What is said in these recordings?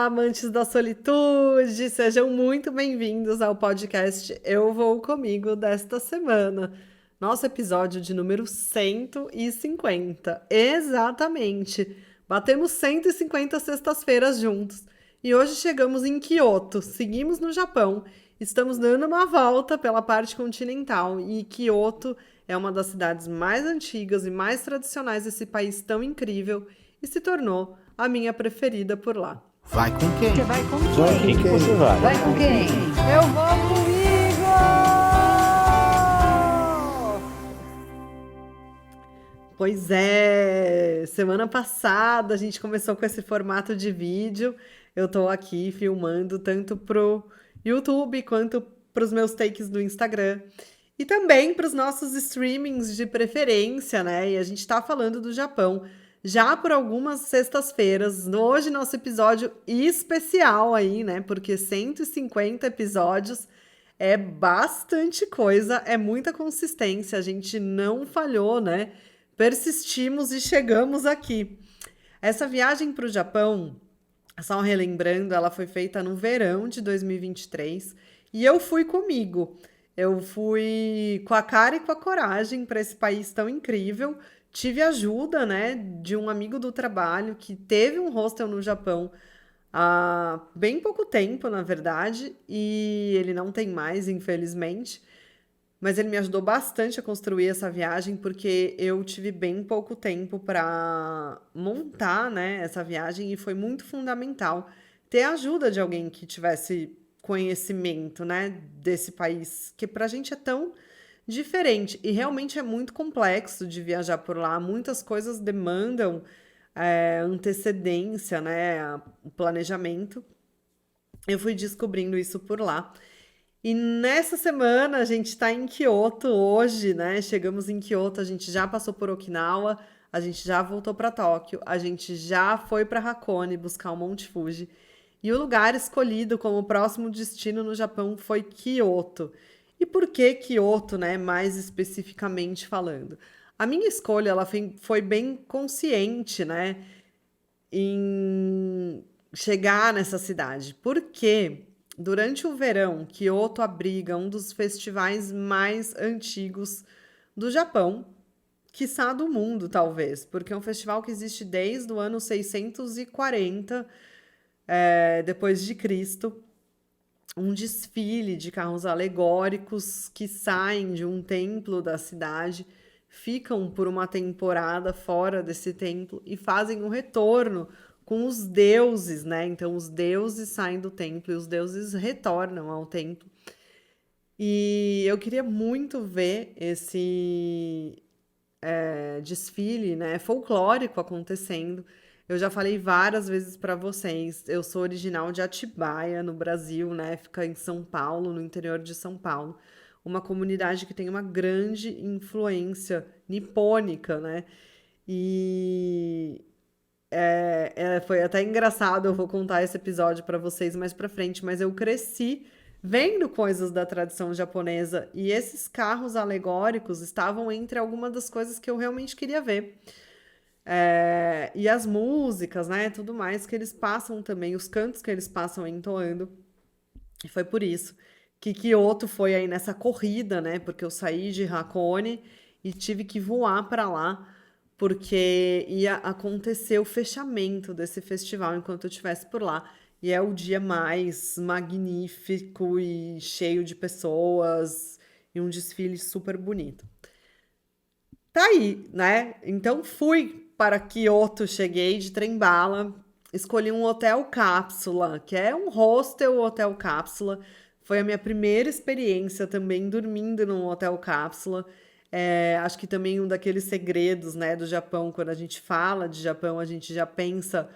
Olá, amantes da solitude, sejam muito bem-vindos ao podcast Eu Vou Comigo desta semana. Nosso episódio de número 150. Exatamente! Batemos 150 sextas-feiras juntos. E hoje chegamos em Kyoto, seguimos no Japão, estamos dando uma volta pela parte continental e Kyoto é uma das cidades mais antigas e mais tradicionais desse país tão incrível e se tornou a minha preferida por lá. Vai com quem? Você vai com Vai quem? com quem você vai? Vai com quem? Eu vou comigo! Pois é, semana passada a gente começou com esse formato de vídeo. Eu tô aqui filmando tanto pro YouTube quanto pros meus takes do Instagram. E também para os nossos streamings de preferência, né? E a gente tá falando do Japão já por algumas sextas-feiras. Hoje, nosso episódio especial aí, né? Porque 150 episódios é bastante coisa, é muita consistência. A gente não falhou, né? Persistimos e chegamos aqui. Essa viagem para o Japão, só relembrando, ela foi feita no verão de 2023 e eu fui comigo. Eu fui com a cara e com a coragem para esse país tão incrível. Tive ajuda, né, de um amigo do trabalho que teve um hostel no Japão há bem pouco tempo, na verdade, e ele não tem mais, infelizmente. Mas ele me ajudou bastante a construir essa viagem, porque eu tive bem pouco tempo para montar, né, essa viagem e foi muito fundamental ter a ajuda de alguém que tivesse conhecimento, né, desse país, que pra gente é tão diferente e realmente é muito complexo de viajar por lá. Muitas coisas demandam antecedência, né, o planejamento. Eu fui descobrindo isso por lá. E nessa semana a gente está em Kyoto hoje, né? Chegamos em Kyoto, a gente já passou por Okinawa, a gente já voltou para Tóquio, a gente já foi para Hakone buscar o Monte Fuji. E o lugar escolhido como próximo destino no Japão foi Kyoto. E por que Kyoto, né? Mais especificamente falando. A minha escolha ela foi bem consciente, né? Em chegar nessa cidade. Porque durante o verão, Kyoto abriga um dos festivais mais antigos do Japão, quiçá do mundo, talvez, porque é um festival que existe desde o ano 640 depois de Cristo, um desfile de carros alegóricos que saem de um templo da cidade, ficam por uma temporada fora desse templo e fazem um retorno com os deuses, né? Então os deuses saem do templo e os deuses retornam ao templo. E eu queria muito ver esse desfile, né, folclórico acontecendo. Eu já falei várias vezes para vocês, eu sou original de Atibaia, no Brasil, né? Fica em São Paulo, no interior de São Paulo. Uma comunidade que tem uma grande influência nipônica, né? E foi até engraçado, eu vou contar esse episódio para vocês mais para frente, mas eu cresci vendo coisas da tradição japonesa e esses carros alegóricos estavam entre algumas das coisas que eu realmente queria ver. E as músicas, né, tudo mais que eles passam também, os cantos que eles passam entoando. E foi por isso que Kyoto foi aí nessa corrida, né, porque eu saí de Hakone e tive que voar para lá, porque ia acontecer o fechamento desse festival enquanto eu estivesse por lá. E é o dia mais magnífico e cheio de pessoas e um desfile super bonito. Tá aí, né? Então fui para Kyoto, cheguei de trem-bala, escolhi um hotel cápsula, que é um hostel hotel cápsula. Foi a minha primeira experiência também dormindo num hotel cápsula. Acho que também um daqueles segredos, né, do Japão, quando a gente fala de Japão, a gente já pensa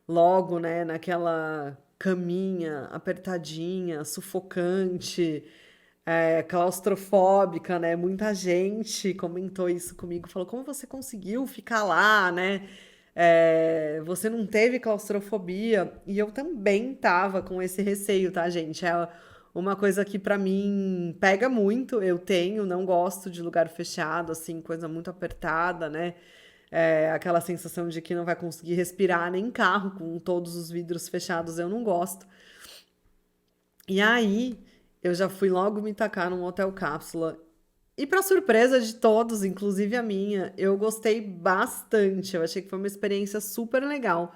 logo, né, naquela caminha apertadinha, sufocante, claustrofóbica, né? Muita gente comentou isso comigo, falou, como você conseguiu ficar lá, né? Você não teve claustrofobia? E eu também tava com esse receio, tá, gente? É uma coisa que pra mim pega muito, eu tenho, não gosto de lugar fechado, assim, coisa muito apertada, né? Aquela sensação de que não vai conseguir respirar nem em carro com todos os vidros fechados, eu não gosto. E aí, eu já fui logo me tacar num hotel cápsula. E para surpresa de todos, inclusive a minha, eu gostei bastante. Eu achei que foi uma experiência super legal.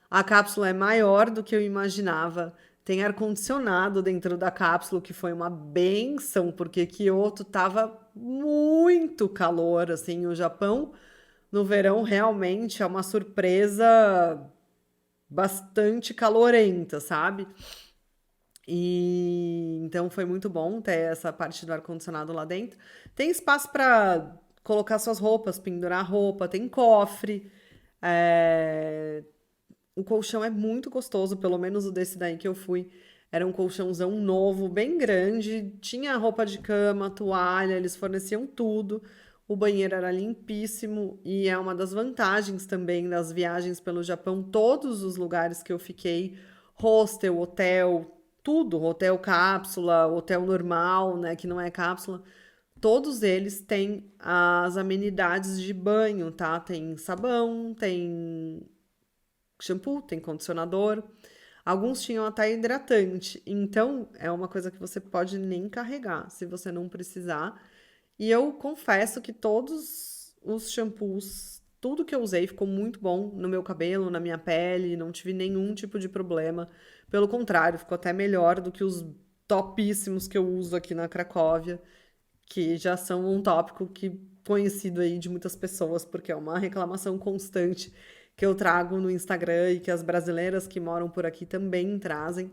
A cápsula é maior do que eu imaginava. Tem ar-condicionado dentro da cápsula, o que foi uma benção, porque Kyoto tava muito calor, assim, o Japão no verão realmente é uma surpresa bastante calorenta, sabe? E então foi muito bom ter essa parte do ar-condicionado lá dentro. Tem espaço para colocar suas roupas, pendurar roupa, tem cofre. é, O colchão é muito gostoso, pelo menos o desse daí que eu fui. Era um colchãozão novo, bem grande, tinha roupa de cama, toalha, eles forneciam tudo. O banheiro era limpíssimo e é uma das vantagens também das viagens pelo Japão. Todos os lugares que eu fiquei, hostel, hotel, tudo, hotel cápsula, hotel normal, né, que não é cápsula, todos eles têm as amenidades de banho, tá? Tem sabão, tem shampoo, tem condicionador. Alguns tinham até hidratante. Então, é uma coisa que você pode nem carregar, se você não precisar. E eu confesso que todos os shampoos, tudo que eu usei ficou muito bom no meu cabelo, na minha pele, não tive nenhum tipo de problema. Pelo contrário, ficou até melhor do que os topíssimos que eu uso aqui na Cracóvia, que já são um tópico que conhecido aí de muitas pessoas, porque é uma reclamação constante que eu trago no Instagram e que as brasileiras que moram por aqui também trazem.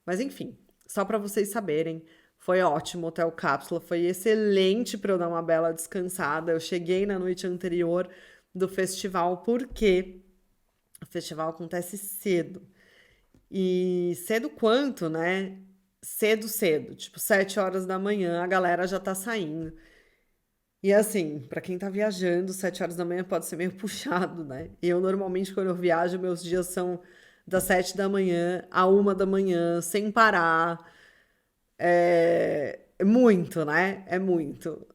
Mas enfim, só para vocês saberem, foi ótimo o Hotel Cápsula, foi excelente para eu dar uma bela descansada. Eu cheguei na noite anterior do festival, porque o festival acontece cedo. E cedo quanto, né? Cedo, cedo, tipo 7 horas da manhã, a galera já tá saindo. E assim, pra quem tá viajando, 7 horas da manhã pode ser meio puxado, né? E eu normalmente, quando eu viajo, meus dias são das 7 da manhã à 1 da manhã, sem parar. É muito, né? É muito.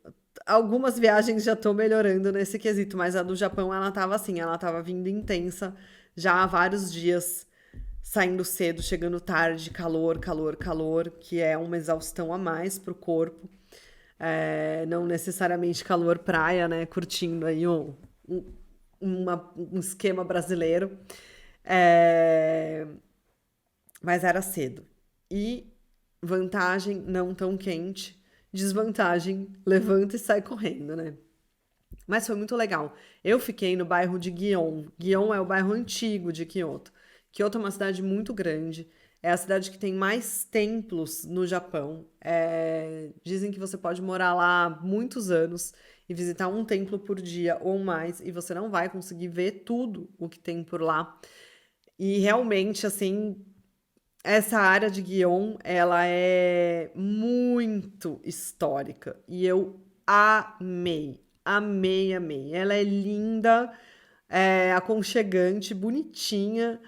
Algumas viagens já estão melhorando nesse quesito, mas a do Japão, ela tava assim, ela tava vindo intensa já há vários dias, saindo cedo, chegando tarde, calor, calor, calor, que é uma exaustão a mais pro corpo. Não necessariamente calor praia, né? Curtindo aí um, um esquema brasileiro. É, mas era cedo. E vantagem, não tão quente. Desvantagem, levanta e sai correndo, né? Mas foi muito legal. Eu fiquei no bairro de Gion. Gion é o bairro antigo de Kyoto. Kyoto é uma cidade muito grande. É a cidade que tem mais templos no Japão. Dizem que você pode morar lá muitos anos e visitar um templo por dia ou mais, e você não vai conseguir ver tudo o que tem por lá. E realmente, assim, essa área de Gion, ela é muito histórica e eu amei, amei, amei. Ela é linda, aconchegante, bonitinha,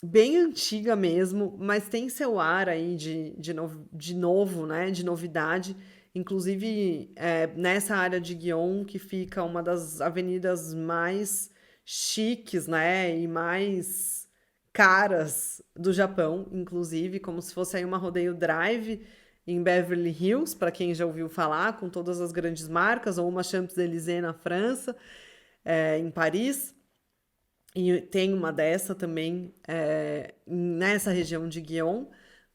bem antiga mesmo, mas tem seu ar aí de novo, né? De novidade. Inclusive, nessa área de Gion, que fica uma das avenidas mais chiques, né? E mais caras do Japão, inclusive, como se fosse aí uma Rodeio Drive em Beverly Hills, para quem já ouviu falar, com todas as grandes marcas, ou uma Champs-Élysées na França, em Paris. E tem uma dessa também nessa região de Gion.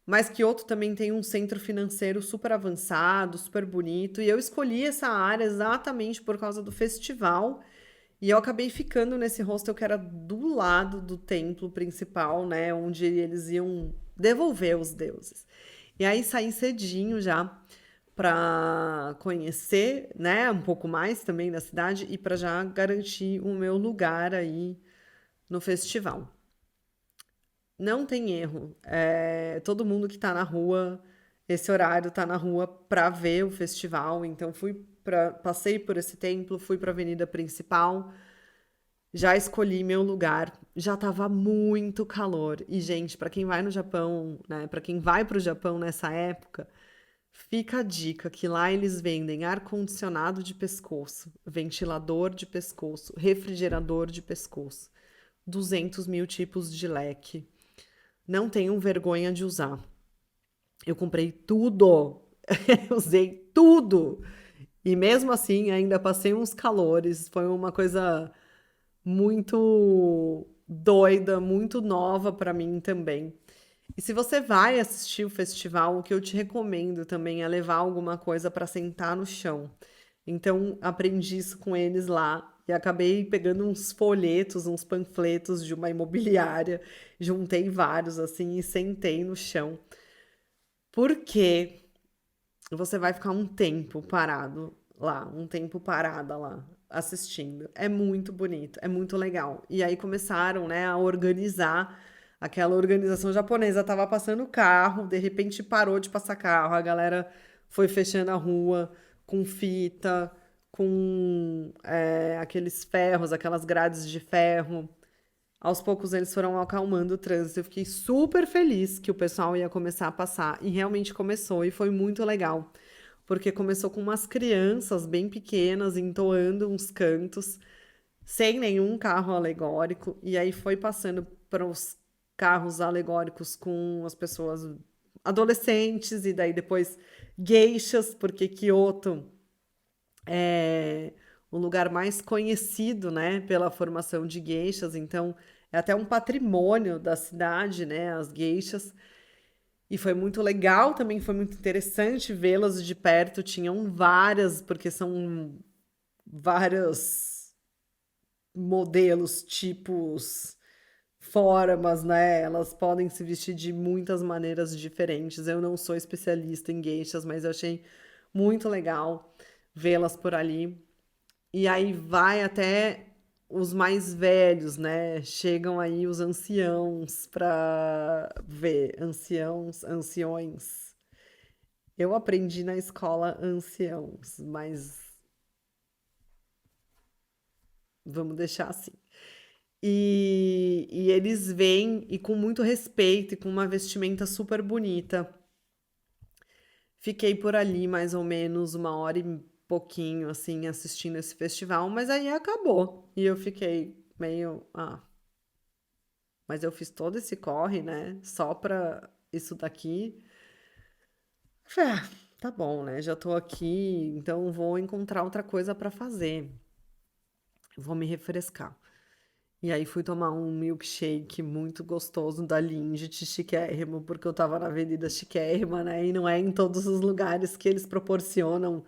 Mas Kyoto também tem um centro financeiro super avançado, super bonito. E eu escolhi essa área exatamente por causa do festival. E eu acabei ficando nesse hostel que era do lado do templo principal, né? Onde eles iam devolver os deuses. E aí saí cedinho já para conhecer, né, um pouco mais também da cidade e para já garantir o meu lugar aí no festival. Não tem erro. Todo mundo que tá na rua, esse horário tá na rua para ver o festival. Então passei por esse templo, fui para a avenida principal, já escolhi meu lugar. Já tava muito calor. E gente, para quem vai no Japão, né, para quem vai pro Japão nessa época, Fica a dica que lá eles vendem ar-condicionado de pescoço, ventilador de pescoço, refrigerador de pescoço, 200 mil tipos de leque. Não tenham vergonha de usar. Eu comprei tudo, usei tudo. E mesmo assim, ainda passei uns calores. Foi uma coisa muito doida, muito nova para mim também. E se você vai assistir o festival, o que eu te recomendo também é levar alguma coisa para sentar no chão. Então, aprendi isso com eles lá e acabei pegando uns folhetos, uns panfletos de uma imobiliária, juntei vários assim e sentei no chão. Porque você vai ficar um tempo parado lá, um tempo parada lá, assistindo. É muito bonito, é muito legal. E aí começaram, né, a organizar. Aquela organização japonesa tava passando carro, de repente parou de passar carro, a galera foi fechando a rua com fita, com aqueles ferros, aquelas grades de ferro. Aos poucos eles foram acalmando o trânsito. Eu fiquei super feliz que o pessoal ia começar a passar. E realmente começou, e foi muito legal. Porque começou com umas crianças bem pequenas entoando uns cantos, sem nenhum carro alegórico. E aí foi passando para os carros alegóricos com as pessoas adolescentes, e daí depois geishas, porque Kyoto é o lugar mais conhecido, né, pela formação de geishas, então é até um patrimônio da cidade, né, as geishas. E foi muito legal também, foi muito interessante vê-las de perto. Tinham várias, porque são vários modelos, tipos, formas, né? Elas podem se vestir de muitas maneiras diferentes. Eu não sou especialista em geishas, mas eu achei muito legal vê-las por ali. E aí vai até os mais velhos, né? Chegam aí os anciãos para ver, anciãos, anciões. Eu aprendi na escola anciãos, mas vamos deixar assim. E eles vêm e com muito respeito e com uma vestimenta super bonita. Fiquei por ali mais ou menos uma hora e pouquinho, assim, assistindo esse festival, mas aí acabou. E eu fiquei meio, mas eu fiz todo esse corre, né? Só pra isso daqui. Falei, tá bom, né? Já tô aqui, então vou encontrar outra coisa pra fazer. Vou me refrescar. E aí fui tomar um milkshake muito gostoso da Lindt, chiquérrimo, porque eu tava na Avenida Chiquérrima, né? E não é em todos os lugares que eles proporcionam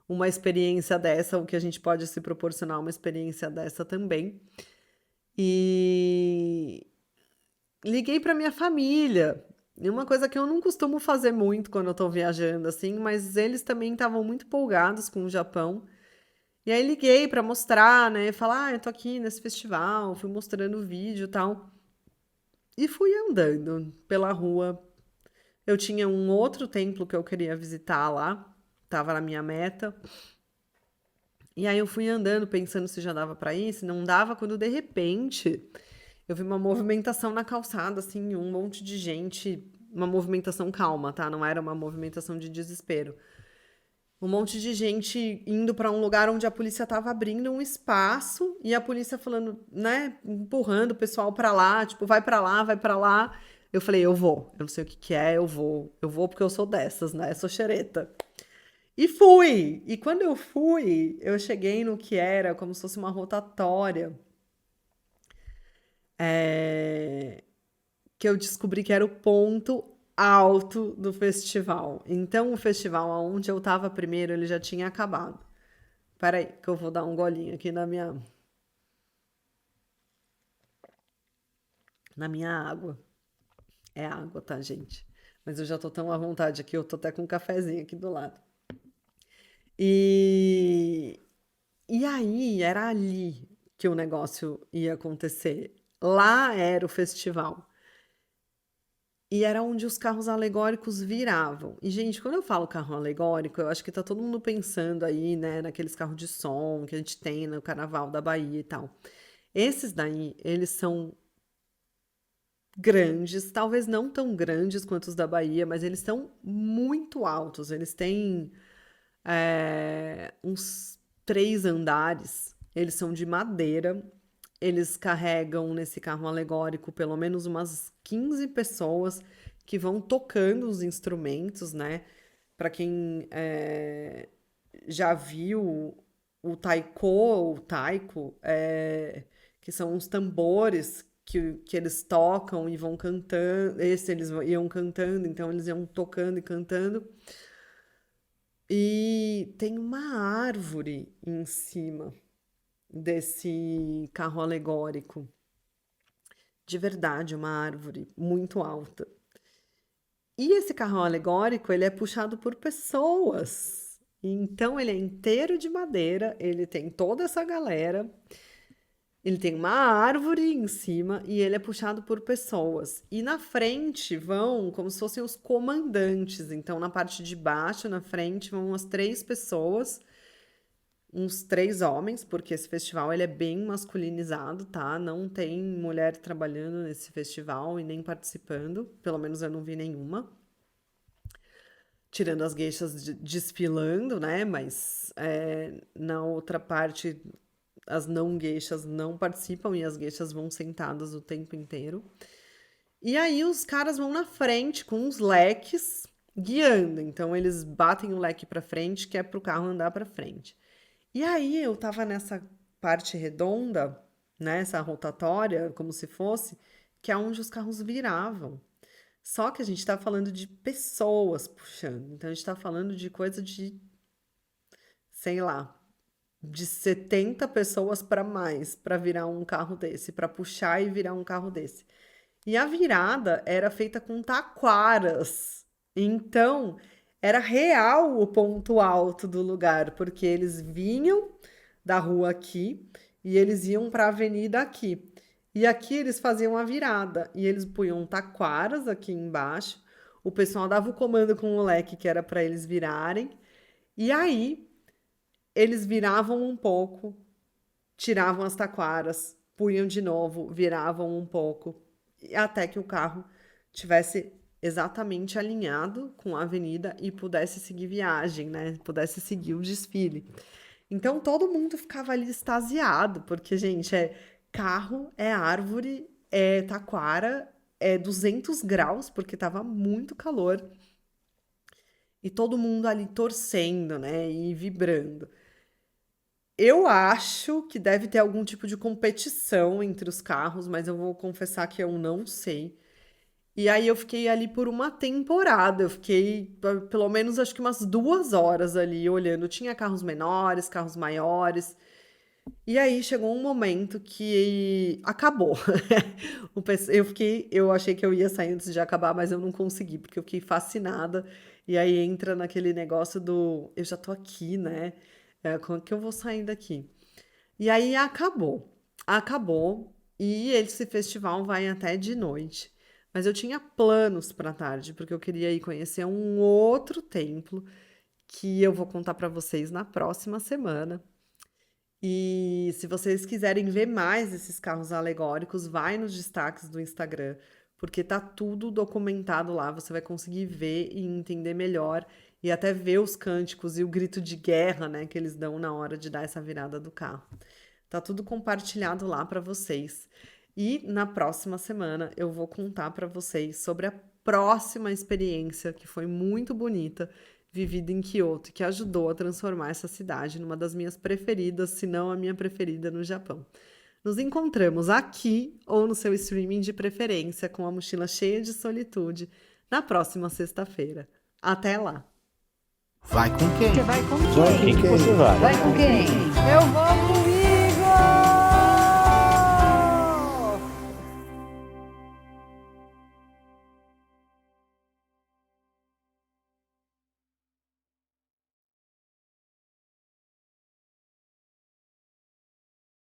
uma experiência dessa, o que a gente pode se proporcionar uma experiência dessa também. E liguei para minha família. E uma coisa que eu não costumo fazer muito quando eu tô viajando assim, mas eles também estavam muito empolgados com o Japão. E aí liguei para mostrar, né? Falar, eu tô aqui nesse festival, fui mostrando o vídeo e tal. E fui andando pela rua. Eu tinha um outro templo que eu queria visitar lá, tava na minha meta. E aí eu fui andando, pensando se já dava para ir, se não dava, quando de repente eu vi uma movimentação na calçada, assim, um monte de gente, uma movimentação calma, tá? Não era uma movimentação de desespero. Um monte de gente indo para um lugar onde a polícia estava abrindo um espaço e a polícia falando, né, empurrando o pessoal para lá, tipo, vai para lá, vai para lá. Eu falei, eu vou. Eu não sei o que que é, eu vou. Eu vou porque eu sou dessas, né? Eu sou xereta. E fui! E quando eu fui, eu cheguei no que era como se fosse uma rotatória, é, que eu descobri que era o ponto alto do festival. Então, o festival onde eu estava primeiro, ele já tinha acabado. Peraí, que eu vou dar um golinho aqui na minha água. É água, tá, gente? Mas eu já tô tão à vontade aqui, eu tô até com um cafezinho aqui do lado. E, e aí, era ali que o negócio ia acontecer. Lá era o festival. E era onde os carros alegóricos viravam. E, gente, quando eu falo carro alegórico, eu acho que tá todo mundo pensando aí, né, naqueles carros de som que a gente tem no Carnaval da Bahia e tal. Esses daí, eles são grandes, talvez não tão grandes quanto os da Bahia, mas eles são muito altos. Eles têm uns 3 andares. Eles são de madeira. Eles carregam nesse carro alegórico pelo menos umas 15 pessoas que vão tocando os instrumentos, né? Para quem já viu o taiko ou o taiko, que são uns tambores que eles tocam e vão cantando. Esse eles iam cantando, então eles iam tocando e cantando. E tem uma árvore em cima desse carro alegórico. De verdade, uma árvore muito alta. E esse carro alegórico, ele é puxado por pessoas. Então, ele é inteiro de madeira, ele tem toda essa galera, ele tem uma árvore em cima e ele é puxado por pessoas. E na frente vão como se fossem os comandantes. Então, na parte de baixo, na frente, vão as 3 pessoas, uns 3 homens, porque esse festival ele é bem masculinizado, tá? Não tem mulher trabalhando nesse festival e nem participando, pelo menos eu não vi nenhuma. Tirando as geishas desfilando, né? Mas na outra parte, as não geishas não participam e as geishas vão sentadas o tempo inteiro. E aí os caras vão na frente com os leques guiando. Então eles batem o leque pra frente, que é pro carro andar pra frente. E aí eu tava nessa parte redonda, né, essa rotatória, como se fosse, que é onde os carros viravam. Só que a gente tá falando de pessoas puxando. Então a gente tá falando de coisa de, sei lá, de 70 pessoas para mais para virar um carro desse, para puxar e virar um carro desse. E a virada era feita com taquaras. Então, era real o ponto alto do lugar, porque eles vinham da rua aqui e eles iam para a avenida aqui. E aqui eles faziam a virada e eles punham taquaras aqui embaixo. O pessoal dava o comando com o leque que era para eles virarem. E aí eles viravam um pouco, tiravam as taquaras, punham de novo, viravam um pouco, até que o carro tivesse exatamente alinhado com a avenida e pudesse seguir viagem, né? Pudesse seguir o desfile. Então todo mundo ficava ali extasiado, porque, gente, é carro, é árvore, é taquara, é 200 graus, porque tava muito calor, e todo mundo ali torcendo, né? E vibrando. Eu acho que deve ter algum tipo de competição entre os carros, mas eu vou confessar que eu não sei. E aí eu fiquei ali por uma temporada, eu fiquei pelo menos acho que umas 2 horas ali olhando. Tinha carros menores, carros maiores. E aí chegou um momento que acabou. Eu achei que eu ia sair antes de acabar, mas eu não consegui, porque eu fiquei fascinada. E aí entra naquele negócio do eu já tô aqui, né? Como que eu vou sair daqui? E aí acabou. Acabou. E esse festival vai até de noite. Mas eu tinha planos para tarde, porque eu queria ir conhecer um outro templo que eu vou contar para vocês na próxima semana. E se vocês quiserem ver mais esses carros alegóricos, vai nos destaques do Instagram, porque tá tudo documentado lá. Você vai conseguir ver e entender melhor e até ver os cânticos e o grito de guerra, né, que eles dão na hora de dar essa virada do carro. Tá tudo compartilhado lá para vocês. E na próxima semana eu vou contar para vocês sobre a próxima experiência que foi muito bonita, vivida em Kyoto, que ajudou a transformar essa cidade numa das minhas preferidas, se não a minha preferida no Japão. Nos encontramos aqui ou no seu streaming de preferência com a mochila cheia de solitude na próxima sexta-feira. Até lá! Vai com quem? Você vai com Vai com quem? quem você vai? Vai com quem? Eu vou com